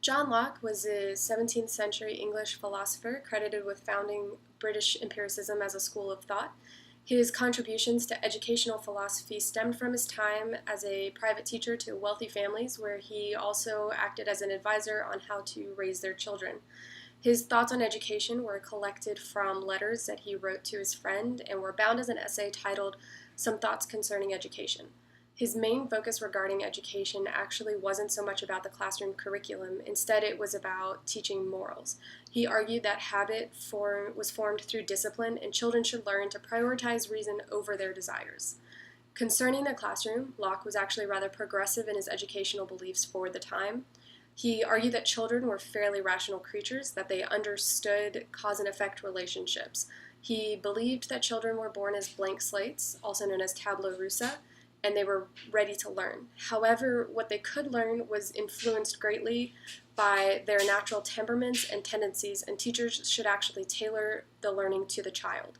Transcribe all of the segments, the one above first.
John Locke was a 17th century English philosopher credited with founding British empiricism as a school of thought. His contributions to educational philosophy stemmed from his time as a private teacher to wealthy families, where he also acted as an advisor on how to raise their children. His thoughts on education were collected from letters that he wrote to his friend and were bound as an essay titled Some Thoughts Concerning Education. His main focus regarding education actually wasn't so much about the classroom curriculum. Instead, it was about teaching morals. He argued that habit was formed through discipline, and children should learn to prioritize reason over their desires. Concerning the classroom, Locke was actually rather progressive in his educational beliefs for the time. He argued that children were fairly rational creatures, that they understood cause and effect relationships. He believed that children were born as blank slates, also known as tabula rasa, and they were ready to learn. However, what they could learn was influenced greatly by their natural temperaments and tendencies, and teachers should actually tailor the learning to the child.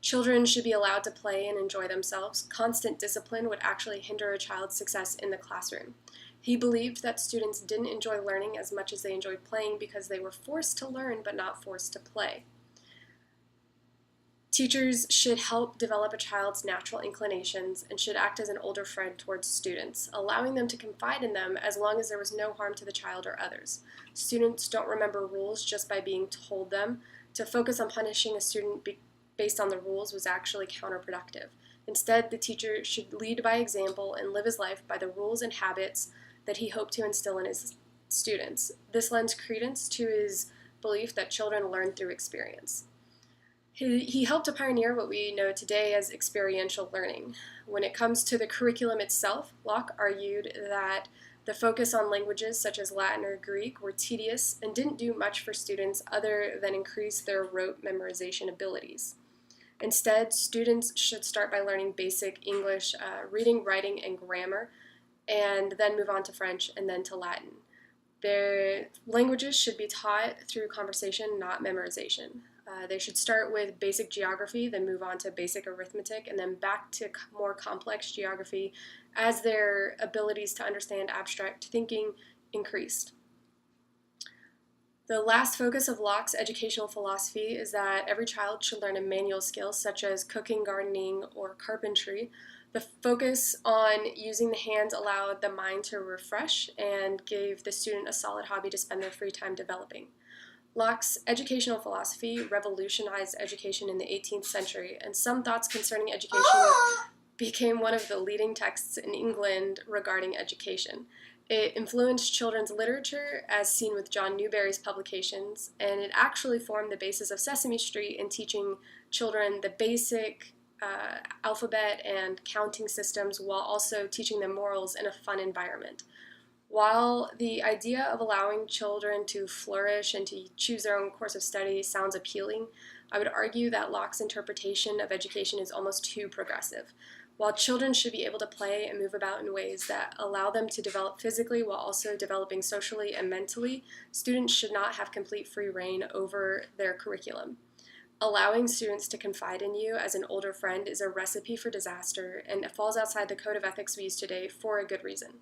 Children should be allowed to play and enjoy themselves. Constant discipline would actually hinder a child's success in the classroom. He believed that students didn't enjoy learning as much as they enjoyed playing because they were forced to learn but not forced to play. Teachers should help develop a child's natural inclinations and should act as an older friend towards students, allowing them to confide in them as long as there was no harm to the child or others. Students don't remember rules just by being told them. To focus on punishing a student based on the rules was actually counterproductive. Instead, the teacher should lead by example and live his life by the rules and habits that he hoped to instill in his students. This lends credence to his belief that children learn through experience. He helped to pioneer what we know today as experiential learning. When it comes to the curriculum itself, Locke argued that the focus on languages such as Latin or Greek were tedious and didn't do much for students other than increase their rote memorization abilities. Instead, students should start by learning basic English, reading, writing, and grammar, and then move on to French and then to Latin. Their languages should be taught through conversation, not memorization. They should start with basic geography, then move on to basic arithmetic, and then back to more complex geography as their abilities to understand abstract thinking increased. The last focus of Locke's educational philosophy is that every child should learn a manual skill such as cooking, gardening, or carpentry. The focus on using the hands allowed the mind to refresh and gave the student a solid hobby to spend their free time developing. Locke's educational philosophy revolutionized education in the 18th century, and Some Thoughts Concerning Education became one of the leading texts in England regarding education. It influenced children's literature, as seen with John Newbery's publications, and it actually formed the basis of Sesame Street in teaching children the basic alphabet and counting systems while also teaching them morals in a fun environment. While the idea of allowing children to flourish and to choose their own course of study sounds appealing, I would argue that Locke's interpretation of education is almost too progressive. While children should be able to play and move about in ways that allow them to develop physically while also developing socially and mentally, students should not have complete free reign over their curriculum. Allowing students to confide in you as an older friend is a recipe for disaster, and it falls outside the code of ethics we use today for a good reason.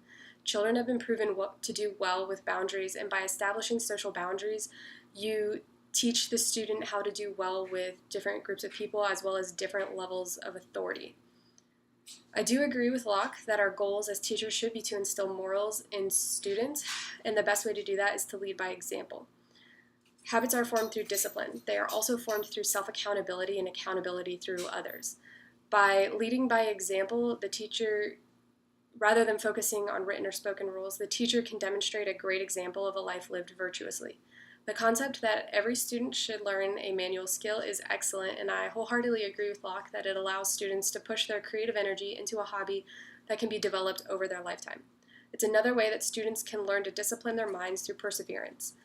Children have been proven to do well with boundaries, and by establishing social boundaries, you teach the student how to do well with different groups of people as well as different levels of authority. I do agree with Locke that our goals as teachers should be to instill morals in students, and the best way to do that is to lead by example. Habits are formed through discipline. They are also formed through self-accountability and accountability through others. By leading by example, the teacher, rather than focusing on written or spoken rules, the teacher can demonstrate a great example of a life lived virtuously. The concept that every student should learn a manual skill is excellent, and I wholeheartedly agree with Locke that it allows students to push their creative energy into a hobby that can be developed over their lifetime. It's another way that students can learn to discipline their minds through perseverance.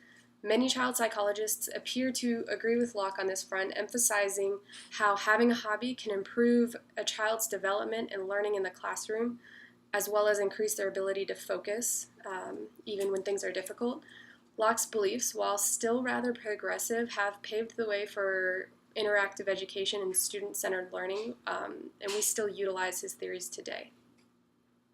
Many child psychologists appear to agree with Locke on this front, emphasizing how having a hobby can improve a child's development and learning in the classroom, as well as increase their ability to focus, even when things are difficult. Locke's beliefs, while still rather progressive, have paved the way for interactive education and student-centered learning, and we still utilize his theories today.